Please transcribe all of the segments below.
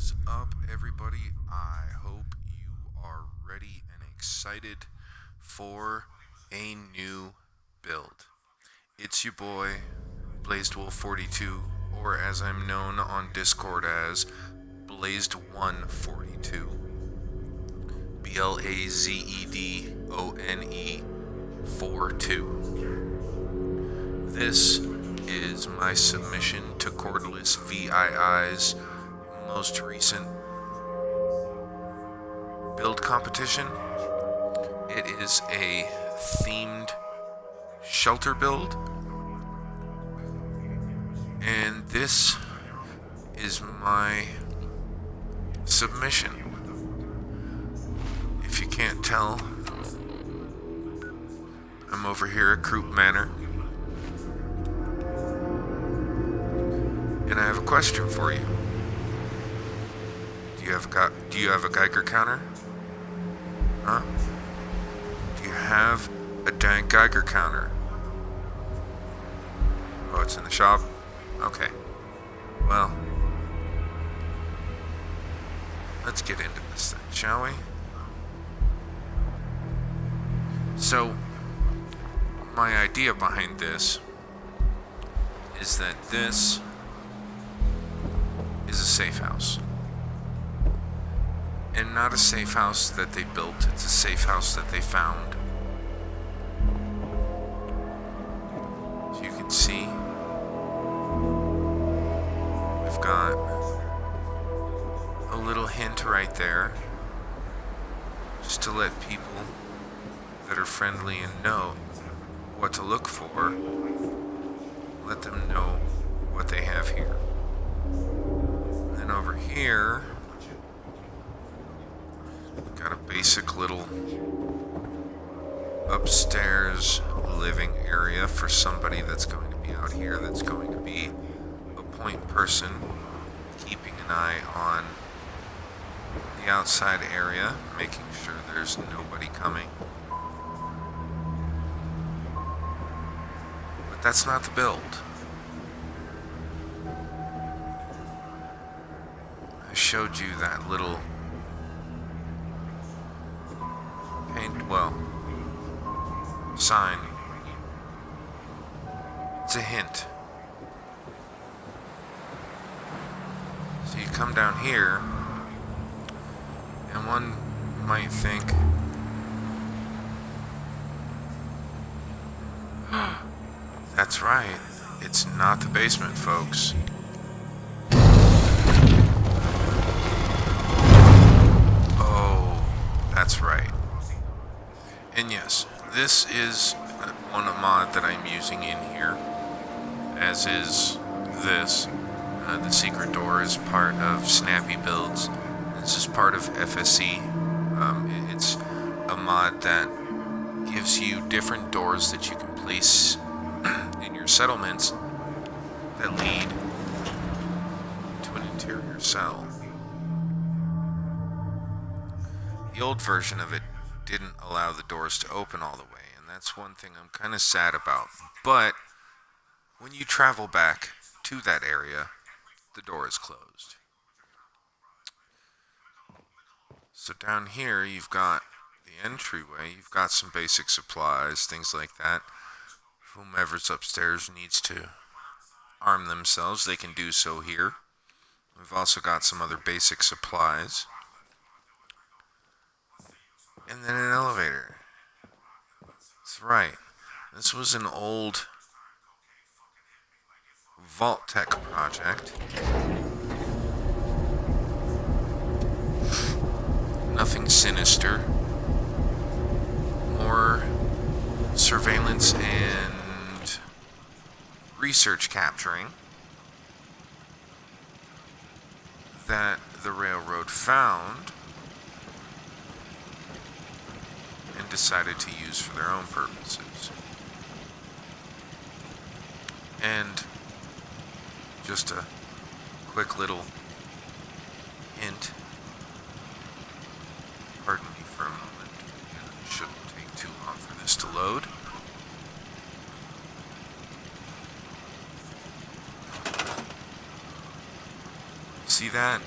Is up, everybody? I hope you are ready and excited for a new build. It's your boy, BlazedOne42, or as I'm known on Discord as BlazedOne42. BLAZEDONE 42. This is my submission to Cordless VII's most recent build competition. It is a themed shelter build, and this is my submission. If you can't tell, I'm over here at Croup Manor, and I have a question for you. Do you have a Geiger counter? Huh? Do you have a dang Geiger counter? Oh, it's in the shop? Okay. Well, let's get into this thing, shall we? So, my idea behind this is that this is a safe house. And not a safe house that they built, it's a safe house that they found. As you can see, we've got a little hint right there, just to let people that are friendly and know what to look for, let them know what they have here. And then over here, got a basic little upstairs living area for somebody that's going to be out here, that's going to be a point person keeping an eye on the outside area, making sure there's nobody coming. But that's not the build. I showed you that little sign. It's a hint. So you come down here, and one might think, that's right, it's not the basement, folks. Oh, that's right. And yes, this is one mod that I'm using in here, as is this. The secret door is part of Snappy Builds. This is part of FSE. It's a mod that gives you different doors that you can place in your settlements that lead to an interior cell. The old version of it didn't allow the doors to open all the way, and that's one thing I'm kind of sad about. But when you travel back to that area, the door is closed. So down here you've got the entryway, you've got some basic supplies, things like that. Whomever's upstairs needs to arm themselves, they can do so here. We've also got some other basic supplies. And then an elevator. That's right. This was an old Vault Tech project. Nothing sinister. More surveillance and research capturing that the railroad found and decided to use for their own purposes. And just a quick little hint. Pardon me for a moment. It shouldn't take too long for this to load. See that?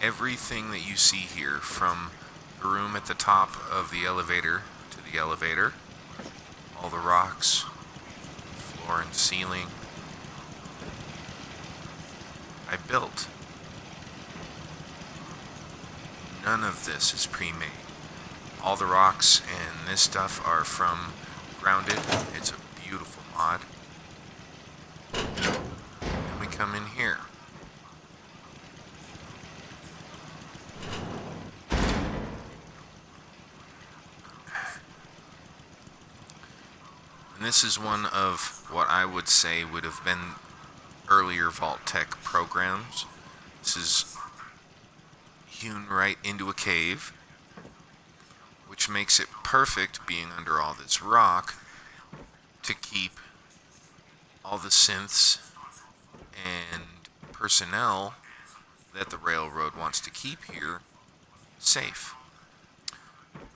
everything that you see here, from the room at the top of the elevator to the elevator, all the rocks, floor and ceiling, I built. None of this is pre-made. All the rocks and this stuff are from Grounded. It's a beautiful mod. Then we come in here. And this is one of what I would say would have been earlier Vault Tech programs. This is hewn right into a cave, which makes it perfect, being under all this rock, to keep all the synths and personnel that the railroad wants to keep here safe.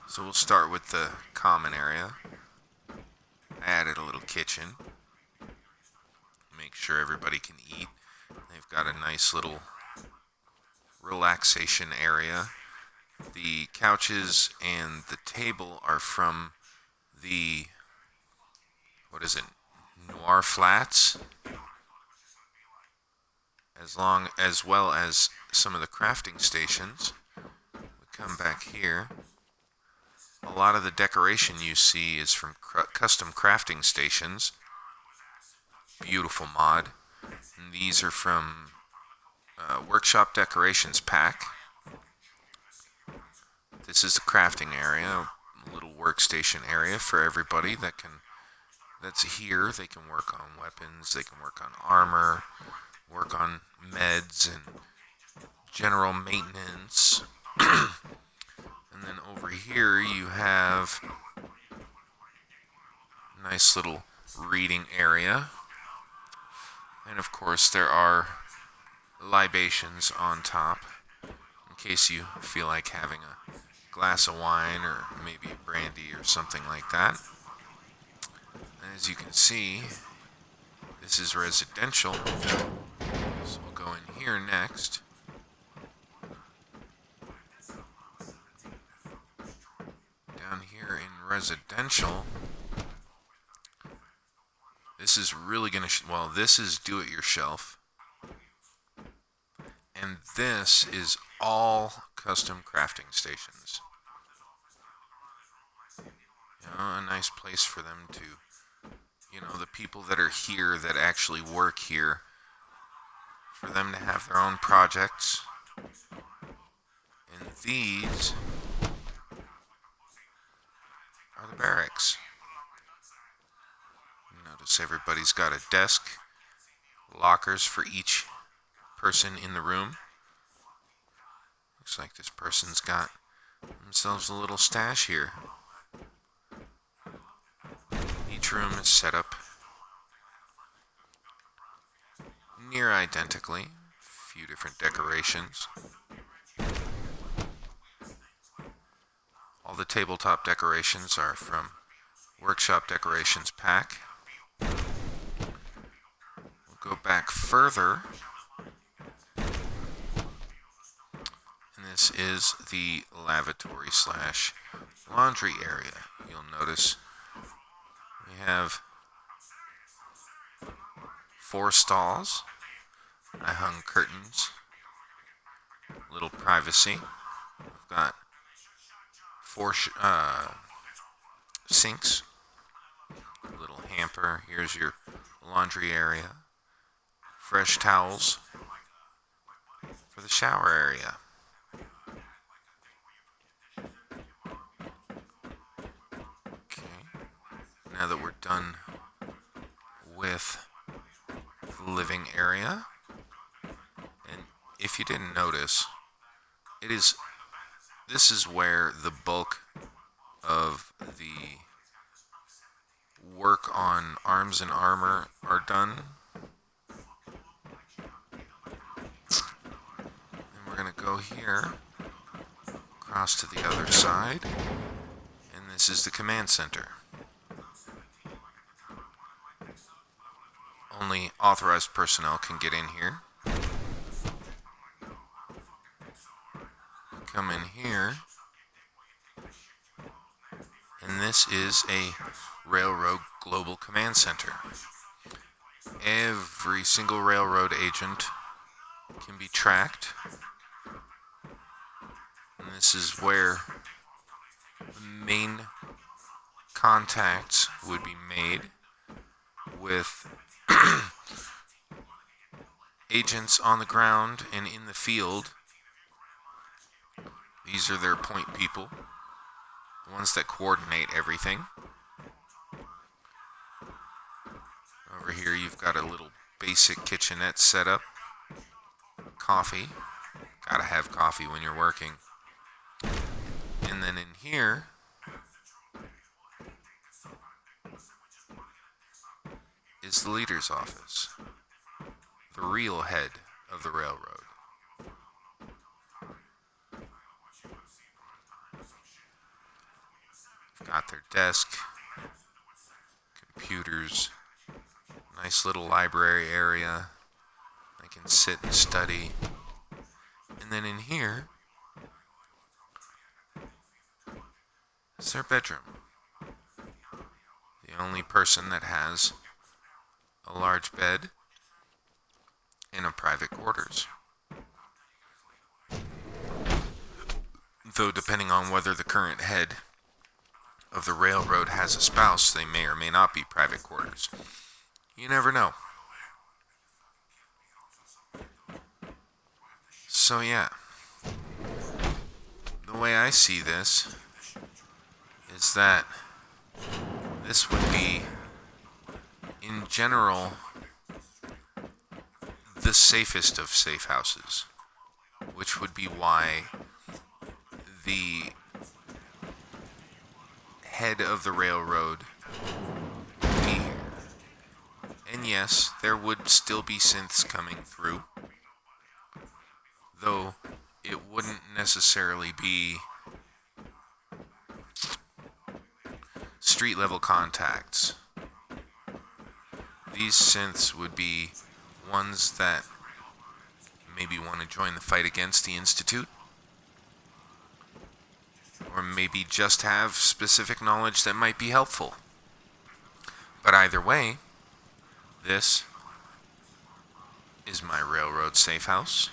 So we'll start with the common area. I added a little kitchen. Make sure everybody can eat. They've got a nice little relaxation area. The couches and the table are from the, Noir Flats, as well as some of the crafting stations. We come back here. A lot of the decoration you see is from custom crafting stations. Beautiful mod. And these are from Workshop Decorations pack. This is the crafting area, a little workstation area for everybody that's here. They can work on weapons, they can work on armor, work on meds and general maintenance. And then over here you have a nice little reading area. And of course there are libations on top, in case you feel like having a glass of wine or maybe brandy or something like that. And as you can see, this is residential. So we'll go in here next. Down here in residential, this is really going to, this is do-it-yourself. And this is all custom crafting stations. A nice place for them to, the people that are here that actually work here, for them to have their own projects. And these are the barracks. Notice everybody's got a desk, lockers for each person in the room. Looks like this person's got themselves a little stash here. Each room is set up near identically. A few different decorations. All the tabletop decorations are from Workshop Decorations pack. We'll go back further. And this is the lavatory / laundry area. You'll notice we have 4 stalls. I hung curtains. Little privacy. I've got 4 sinks. A little hamper. Here's your laundry area. Fresh towels for the shower area. Now that we're done with the living area, and if you didn't notice, this is where the bulk of the work on arms and armor are done. And we're going to go here, across to the other side, and this is the command center. Only authorized personnel can get in here. come in here, and this is a Railroad Global Command Center. Every single railroad agent can be tracked, and this is where the main contacts would be made with agents on the ground and in the field. These are their point people, the ones that coordinate everything. Over here you've got a little basic kitchenette setup. Coffee. Gotta have coffee when you're working. And then in here, is the leader's office. The real head of the railroad. Got their desk, computers, nice little library area. I can sit and study. And then in here is their bedroom. The only person that has a large bed in a private quarters. Though depending on whether the current head of the railroad has a spouse, they may or may not be private quarters. You never know. So yeah, the way I see this is that this would be, in general, the safest of safe houses, which would be why the head of the railroad would be here. And yes, there would still be synths coming through, though it wouldn't necessarily be street level contacts. These synths would be ones that maybe want to join the fight against the Institute, or maybe just have specific knowledge that might be helpful. But either way, this is my railroad safe house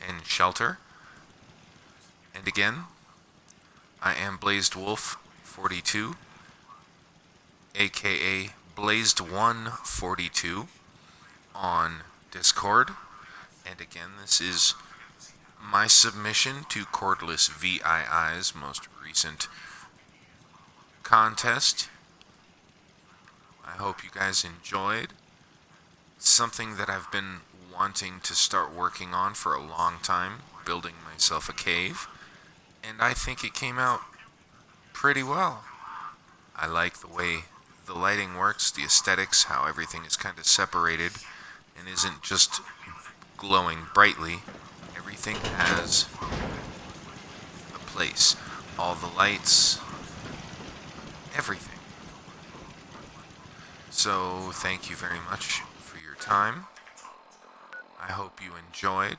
and shelter. And again, I am BlazedOne42, aka BlazedOne42 on Discord. And again, this is my submission to Cordless VII's most recent contest. I hope you guys enjoyed. It's something that I've been wanting to start working on for a long time, building myself a cave, and I think it came out pretty well. I like the way the lighting works, the aesthetics, how everything is kind of separated and isn't just glowing brightly. Everything has a place. All the lights, everything. So, thank you very much for your time. I hope you enjoyed.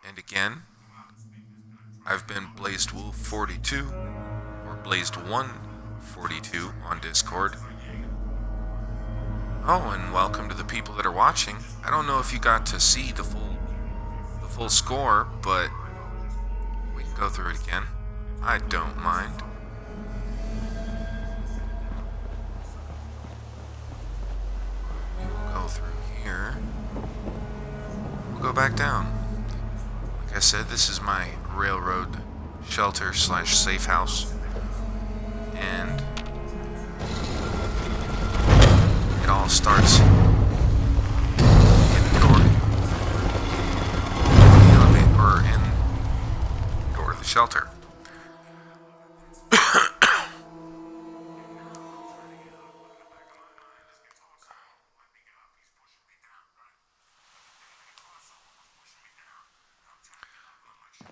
And again, I've been BlazedWolf42, or BlazedOne42 on Discord. Oh, and welcome to the people that are watching. I don't know if you got to see the full score, but we can go through it again. I don't mind. We'll go through here. We'll go back down. Like I said, this is my railroad shelter / safe house. And it all starts in the door. In the door of the shelter.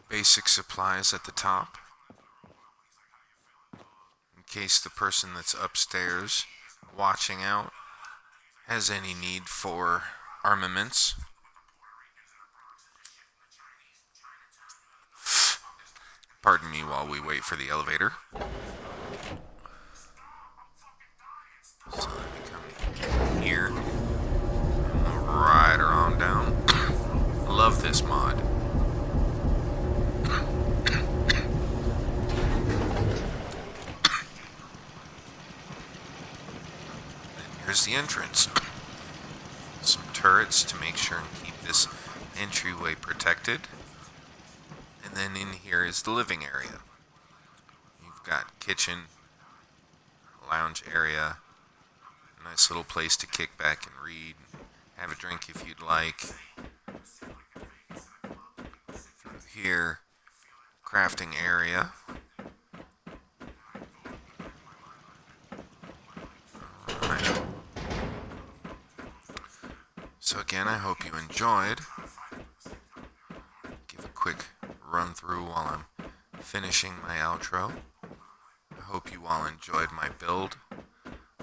Basic supplies at the top, in case the person that's upstairs watching out has any need for armaments. Pardon me while we wait for the elevator. So let me come here. And we'll ride her on down. I love this mod. And here's the entrance. Some turrets to make sure and keep this entryway protected. And then in here is the living area. You've got kitchen, lounge area, a nice little place to kick back and read, have a drink if you'd like. Through here, crafting area. Alright. So again, I hope you enjoyed. Give a quick run through while I'm finishing my outro. I hope you all enjoyed my build.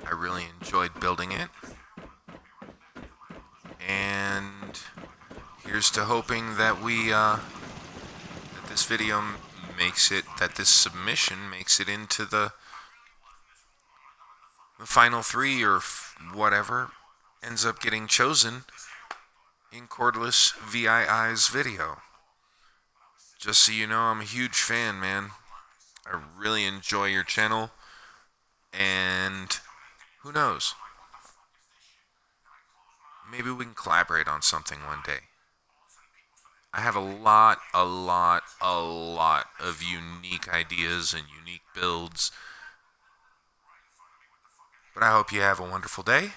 I really enjoyed building it. And here's to hoping that that this video makes it, that this submission makes it into the final 3 or whatever ends up getting chosen in Cordless VII's video. Just so you know, I'm a huge fan, man. I really enjoy your channel, and who knows? Maybe we can collaborate on something one day. I have a lot of unique ideas and unique builds. But I hope you have a wonderful day.